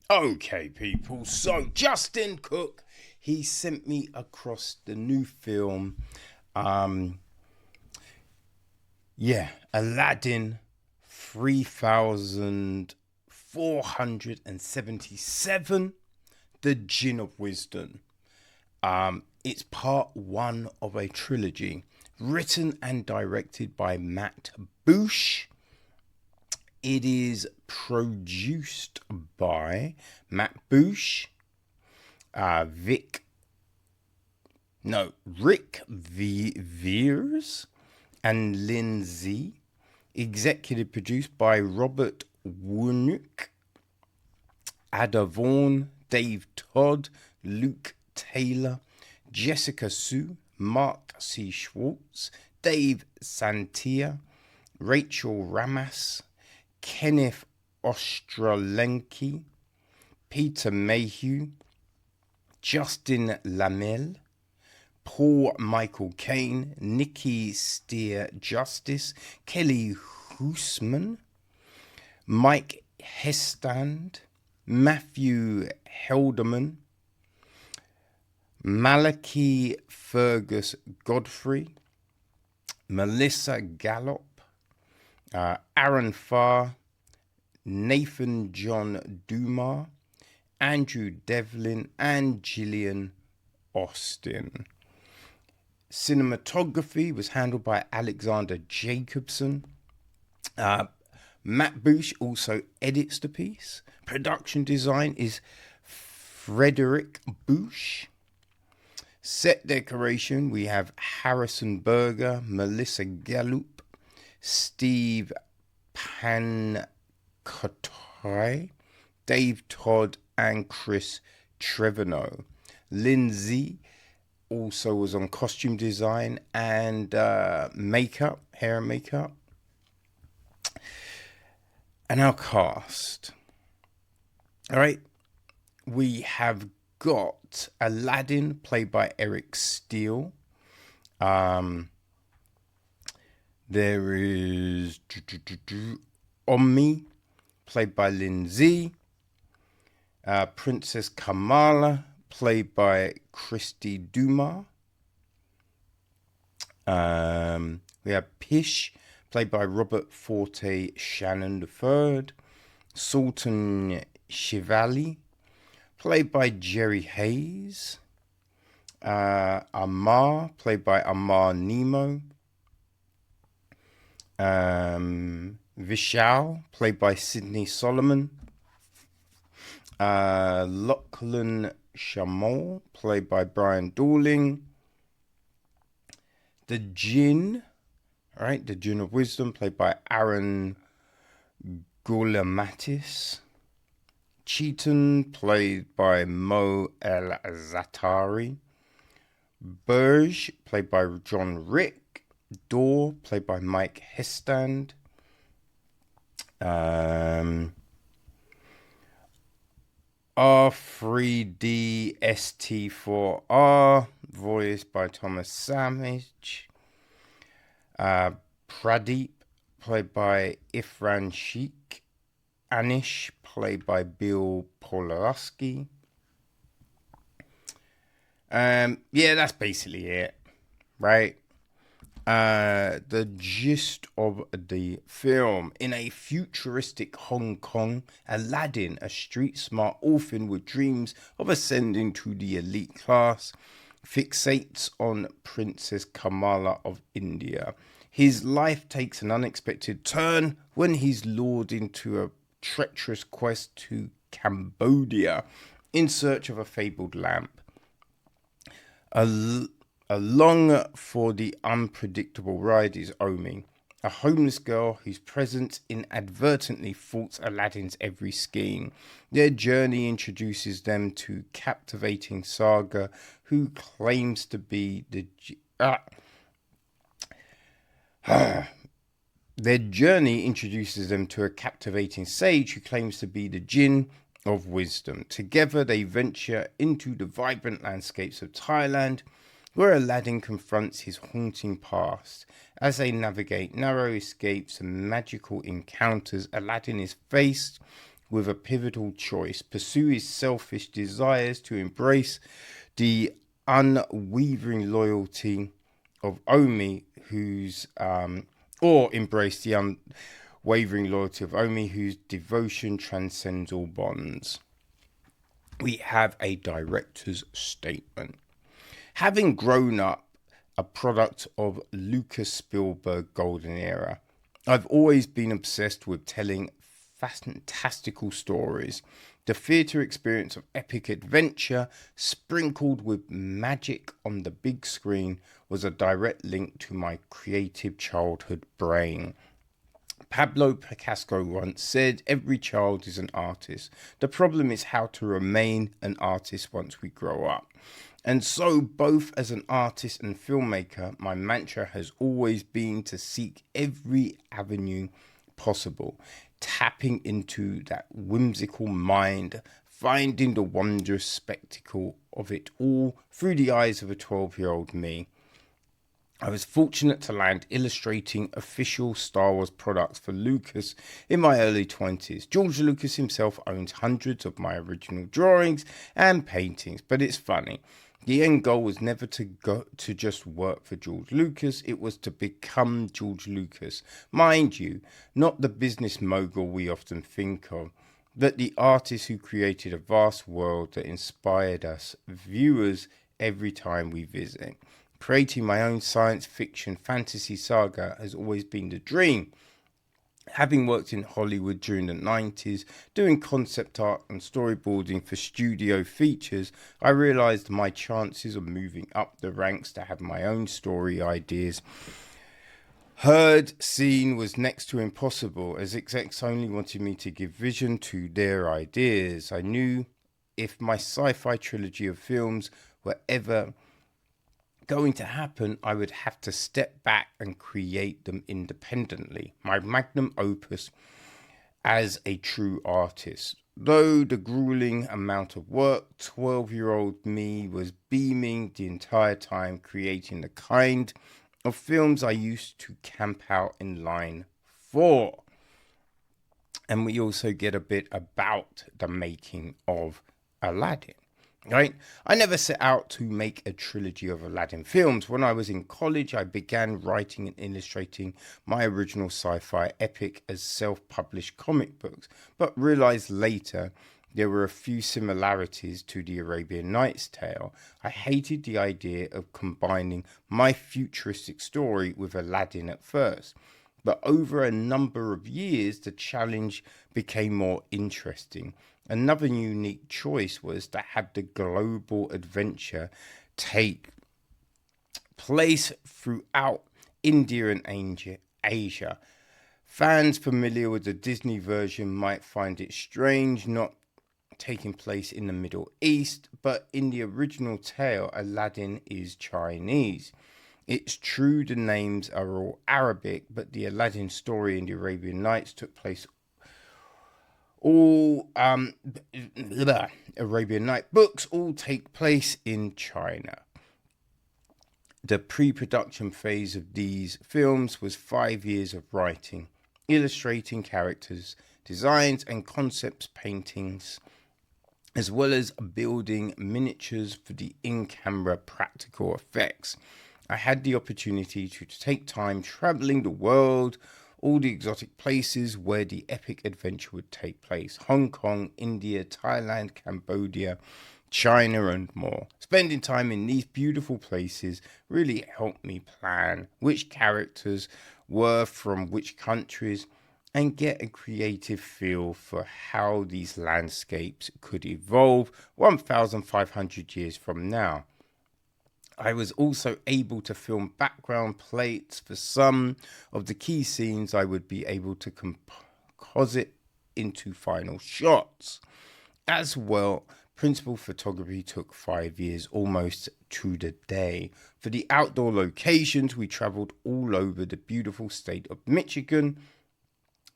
Okay, people. So Justin Cook, he sent me across the new film. Um, Aladdin 3477, the Jinn of Wisdom. It's part one of a trilogy written and directed by Matt Busch. It is produced by Matt Busch, Rick Veers, and Lindsay. Executive produced by Robert Warnock, Ada Vaughan, Dave Todd, Luke Taylor, Jessica Sue, Mark C. Schwartz, Dave Santia, Rachel Ramas, Kenneth Ostrolenki, Peter Mayhew, Justin Lamel, Paul Michael Caine, Nikki Steer Justice, Kelly Hoosman, Mike Hestand, Matthew Helderman, Malachi Fergus Godfrey, Melissa Gallop, Aaron Farr, Nathan John Dumar, Andrew Devlin, and Gillian Austin. Cinematography was handled by Alexander Jacobson. Matt Busch also edits the piece. Production design is Frederick Busch. Set decoration, we have Harrison Berger, Melissa Gallup, Steve Pancotoy, Dave Todd, and Chris Trevino. Lindsay also was on costume design and makeup, hair and makeup. And our cast. All right, we have got Aladdin, played by Erik Steele. There is Omni, played by Lindsay. Princess Kamala, played by Christi Dumar. We have Pish, played by Robert Forte Shannon III. Sultan Shivali, played by Jerry Hayes. Amar, played by Amar Nemo. Vishal, played by Sidney Solomon. Lachlan Shamal, played by Brian Dorling. The Jinn, the Jinn of Wisdom, played by Aaron Goulamatis. Cheaton, played by Mo El Zatari. Burge, played by John Rick. Dor, played by Mike Hestand. R3DST4R, voiced by Thomas Savage. Pradeep, played by Ifran Sheikh. Anish, played by Bill Polarsky. That's basically it, right? The gist of the film: in a futuristic Hong Kong, Aladdin, a street-smart orphan with dreams of ascending to the elite class, fixates on Princess Kamala of India. His life takes an unexpected turn when he's lured into a treacherous quest to Cambodia in search of a fabled lamp. Along for the unpredictable ride is Omi, a homeless girl whose presence inadvertently thwarts Aladdin's every scheme. Their journey introduces them to captivating Saga, who claims to be the Their journey introduces them to a captivating sage who claims to be the Jinn of Wisdom. Together, they venture into the vibrant landscapes of Thailand, where Aladdin confronts his haunting past. As they navigate narrow escapes and magical encounters, Aladdin is faced with a pivotal choice: pursue his selfish desires to embrace the unwavering loyalty of Omi, whose devotion transcends all bonds. We have a director's statement. Having grown up a product of Lucas Spielberg golden era, I've always been obsessed with telling fantastical stories. The theatre experience of epic adventure sprinkled with magic on the big screen was a direct link to my creative childhood brain. Pablo Picasso once said, "Every child is an artist. The problem is how to remain an artist once we grow up." And so, both as an artist and filmmaker, my mantra has always been to seek every avenue possible, tapping into that whimsical mind, finding the wondrous spectacle of it all through the eyes of a 12-year-old me. I was fortunate to land illustrating official Star Wars products for Lucas in my early 20s. George Lucas himself owns hundreds of my original drawings and paintings, but it's funny. The end goal was never to just work for George Lucas, it was to become George Lucas. Mind you, not the business mogul we often think of, but the artist who created a vast world that inspired us viewers every time we visit. Creating my own science fiction fantasy saga has always been the dream. Having worked in Hollywood during the 90s, doing concept art and storyboarding for studio features, I realised my chances of moving up the ranks to have my own story ideas heard, seen was next to impossible, as execs only wanted me to give vision to their ideas. I knew if my sci-fi trilogy of films were ever going to happen, I would have to step back and create them independently. My magnum opus as a true artist. Though the grueling amount of work, 12-year-old me was beaming the entire time, creating the kind of films I used to camp out in line for. And we also get a bit about the making of Aladdin. Right? I never set out to make a trilogy of Aladdin films. When I was in college, I began writing and illustrating my original sci-fi epic as self-published comic books, but realized later there were a few similarities to the Arabian Nights tale. I hated the idea of combining my futuristic story with Aladdin at first, but over a number of years, the challenge became more interesting. Another unique choice was to have the global adventure take place throughout India and Asia. Fans familiar with the Disney version might find it strange not taking place in the Middle East, but in the original tale, Aladdin is Chinese. It's true the names are all Arabic, but the Aladdin story in the Arabian Nights took place Arabian Night books all take place in China. The pre-production phase of these films was 5 years of writing, illustrating characters, designs and concepts paintings, as well as building miniatures for the in-camera practical effects. I had the opportunity to take time traveling the world, all the exotic places where the epic adventure would take place: Hong Kong, India, Thailand, Cambodia, China, and more. Spending time in these beautiful places really helped me plan which characters were from which countries and get a creative feel for how these landscapes could evolve 1,500 years from now. I was also able to film background plates for some of the key scenes I would be able to composite into final shots. As well, principal photography took 5 years, almost to the day. For the outdoor locations, we traveled all over the beautiful state of Michigan.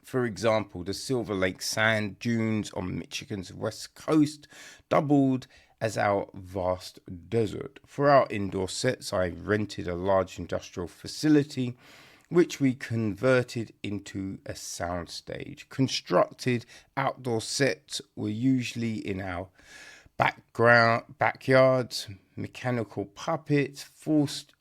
For example, the Silver Lake sand dunes on Michigan's west coast doubled as our vast desert. For our indoor sets, I rented a large industrial facility which we converted into a soundstage. Constructed outdoor sets were usually in our backyards, mechanical puppets, forced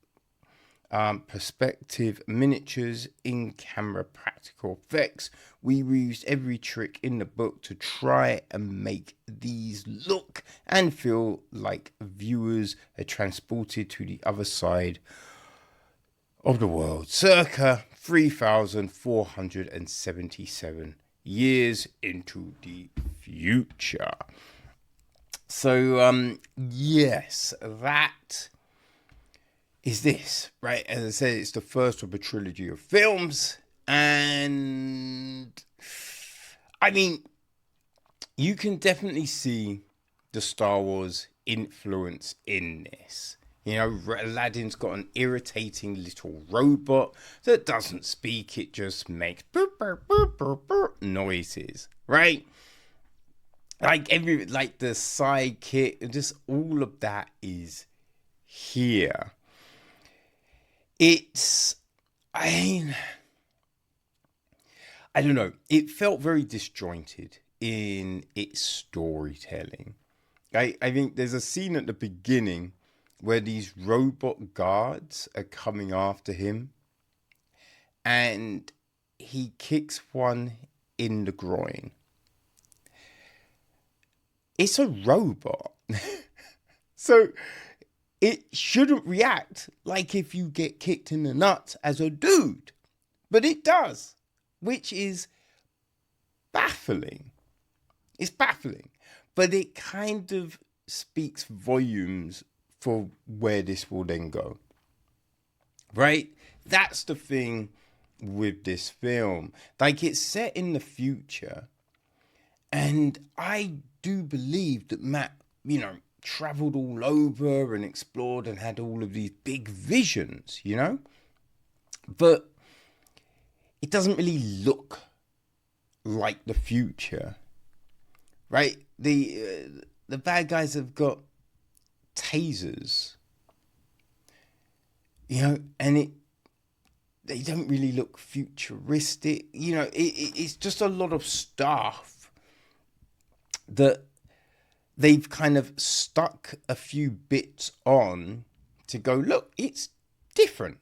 perspective miniatures, in-camera practical effects. We used every trick in the book to try and make these look and feel like viewers are transported to the other side of the world, circa 3,477 years into the future. So, yes, that is this, right? As I said, it's the first of a trilogy of films. And I mean, you can definitely see the Star Wars influence in this. You know, Aladdin's got an irritating little robot that doesn't speak, it just makes boop, boop, boop, boop, boop noises, right? Like the sidekick, just all of that is here. I don't know. It felt very disjointed in its storytelling. I think there's a scene at the beginning where these robot guards are coming after him and he kicks one in the groin. It's a robot. So it shouldn't react like if you get kicked in the nuts as a dude. But it does, which is baffling. It's baffling. But it kind of speaks volumes for where this will then go. Right? That's the thing with this film. Like, it's set in the future. And I do believe that Matt, traveled all over and explored and had all of these big visions, But it doesn't really look like the future, right? The bad guys have got tasers, and they don't really look futuristic. It's just a lot of stuff that they've kind of stuck a few bits on to go, look, it's different.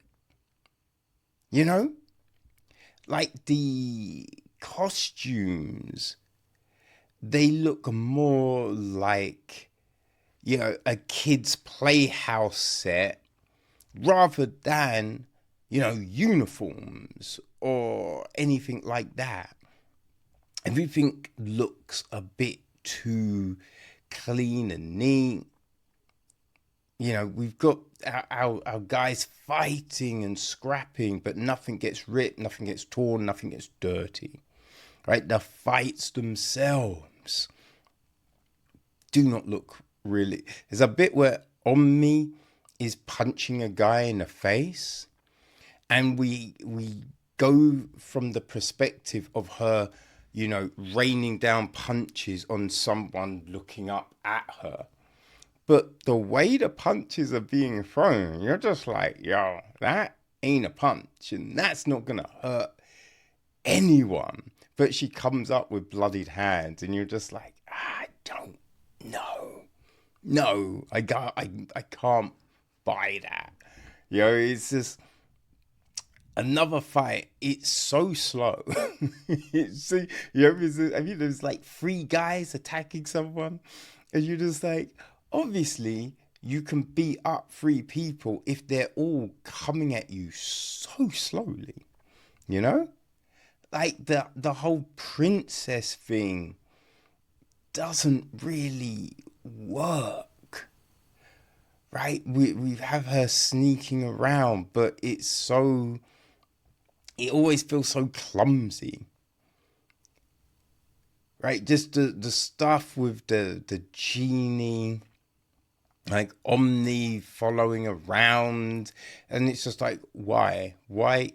Like the costumes, they look more like, a kid's playhouse set rather than, uniforms or anything like that. Everything looks a bit too clean and neat. We've got our guys fighting and scrapping, but nothing gets ripped, nothing gets torn, nothing gets dirty, right? The fights themselves do not look really... There's a bit where Omni is punching a guy in the face, and we go from the perspective of her, raining down punches on someone looking up at her. But the way the punches are being thrown, you're just like, yo, that ain't a punch, and that's not going to hurt anyone. But she comes up with bloodied hands, and you're just like, I don't know. No, I can't buy that. It's just another fight. It's so slow. There's like 3 guys attacking someone, and you're just like, obviously, you can beat up 3 people if they're all coming at you so slowly, Like the whole princess thing doesn't really work, right? We have her sneaking around, but it always feels so clumsy. Right? Just the stuff with the genie, like Omni following around, and it's just like, why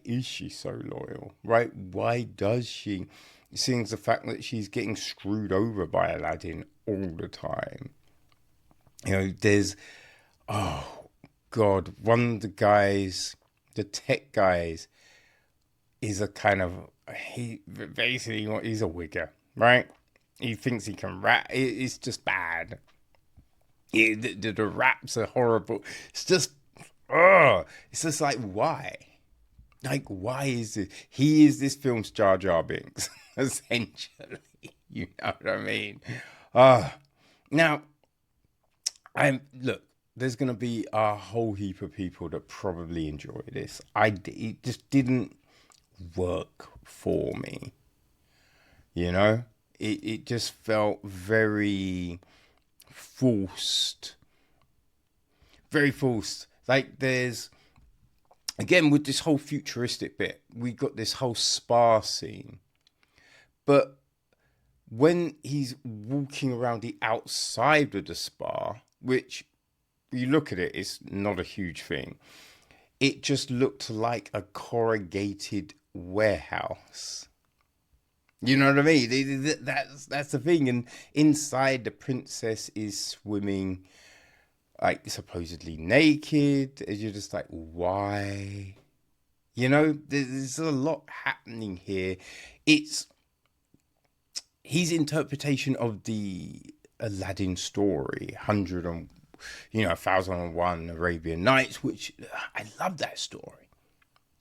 is she so loyal, right? Why does she? Seeing the fact that she's getting screwed over by Aladdin all the time. There's, oh God, one of the guys, the tech guys, is a kind of, he's a wigger, right? He thinks he can rap. It's just bad. The raps are horrible. It's just, it's just like, why? Like, why is it? He is this film's Jar Jar Binks, essentially. You know what I mean? Now, look. There's gonna be a whole heap of people that probably enjoy this. It just didn't work for me. You know, it just felt very forced, very forced. Like there's again with this whole futuristic bit, we got this whole spa scene, but when he's walking around the outside of the spa, which you look at it, it's not a huge thing. It just looked like a corrugated warehouse. You know what I mean? That's the thing. And inside, the princess is swimming, like supposedly naked. And you're just like, why? You know, there's a lot happening here. It's his interpretation of the Aladdin story, 1001 Arabian Nights, which I love that story.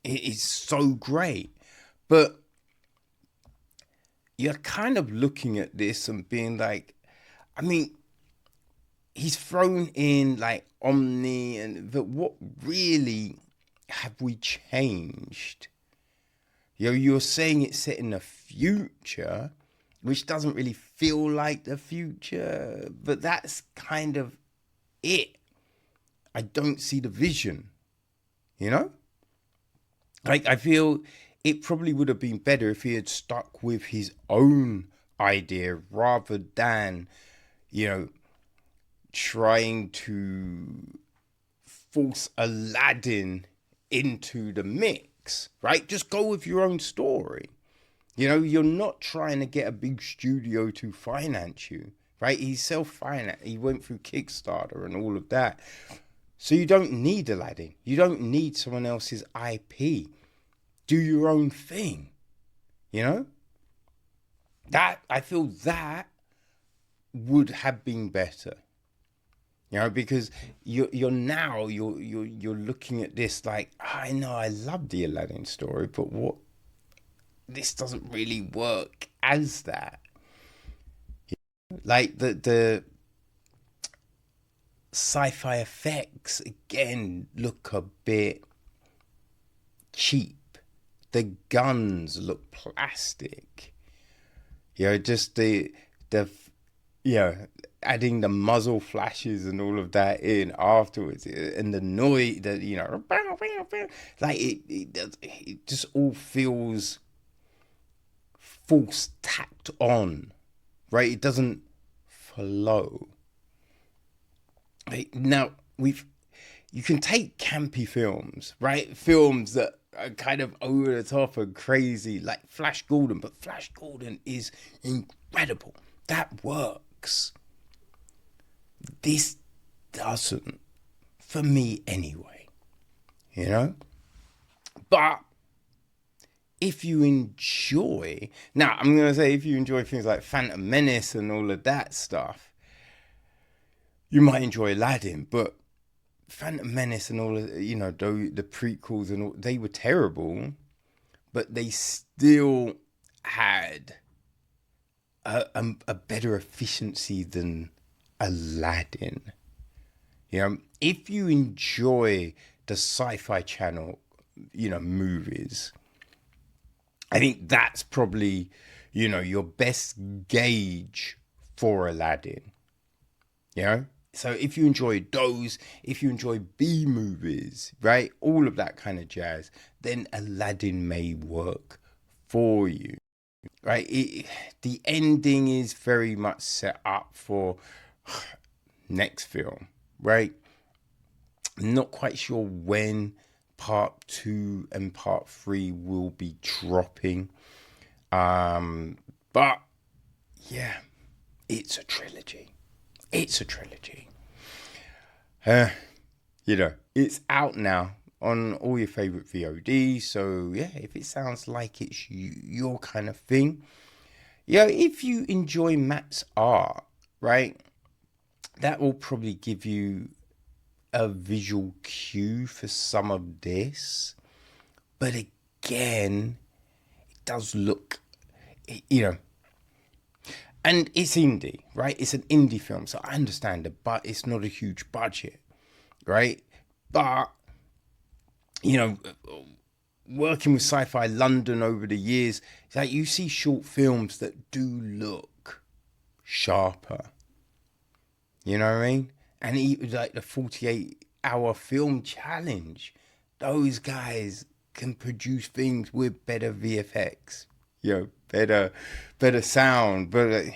It is so great. But you're kind of looking at this and being like, I mean, he's thrown in like Omni, but what really have we changed? You're saying it's set in the future, which doesn't really feel like the future, but that's kind of it. I don't see the vision, you know? Like, I feel it probably would have been better if he had stuck with his own idea rather than, trying to force Aladdin into the mix, right? Just go with your own story. You're not trying to get a big studio to finance you, right? He's self-financed. He went through Kickstarter and all of that. So you don't need Aladdin. You don't need someone else's IP. Do your own thing. That, I feel that would have been better. Because you're looking at this like, I know I love the Aladdin story, but this doesn't really work as that. Like the sci-fi effects again look a bit cheap. The guns look plastic. Just the adding the muzzle flashes and all of that in afterwards, and the noise that like it just all feels force tacked on, right? It doesn't flow. Right? Now you can take campy films, right? Films that are kind of over the top and crazy, like Flash Gordon, but Flash Gordon is incredible. That works. This doesn't, for me anyway, But if you enjoy, now I'm going to say if you enjoy things like Phantom Menace and all of that stuff, you might enjoy Aladdin, but Phantom Menace and all of, the prequels and all, they were terrible, but they still had a better efficiency than Aladdin. If you enjoy the Sci-Fi Channel, movies, I think that's probably, your best gauge for Aladdin. So if you enjoy those, if you enjoy B movies, right, all of that kind of jazz, then Aladdin may work for you, right? The ending is very much set up for next film, right? I'm not quite sure when part 2 and part 3 will be dropping. But yeah, it's a trilogy. It's out now. on all your favorite VODs. So yeah, if it sounds like it's your kind of thing, if you enjoy Matt's art, right, that will probably give you a visual cue for some of this. But again, it does look, and it's indie, right? It's an indie film, so I understand it, but it's not a huge budget, right? But, working with Sci-Fi London over the years, it's like you see short films that do look sharper. You know what I mean? And even like the 48-hour film challenge, those guys can produce things with better VFX, better sound, but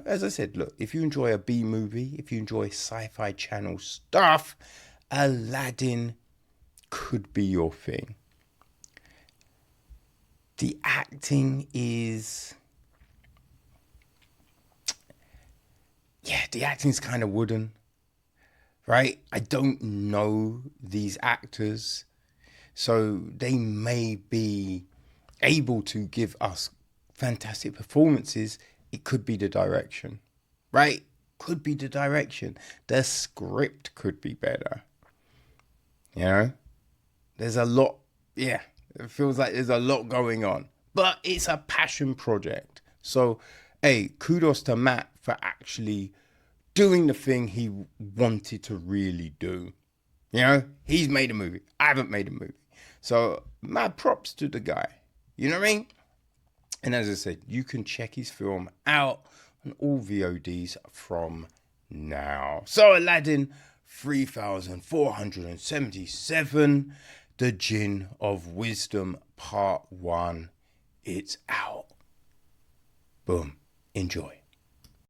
as I said, look, if you enjoy a B movie, if you enjoy Sci-Fi Channel stuff, Aladdin could be your thing. The acting is, the acting's kind of wooden, right? I don't know these actors, so they may be able to give us fantastic performances. It could be the direction, right? Could be the direction. The script could be better. There's a lot, it feels like there's a lot going on, but it's a passion project. So, hey, kudos to Matt for actually doing the thing he wanted to really do. He's made a movie. I haven't made a movie. So, mad props to the guy. You know what I mean? And as I said, you can check his film out on all VODs from now. So, Aladdin 3477, The Jinn of Wisdom, Part 1. It's out. Boom. Enjoy.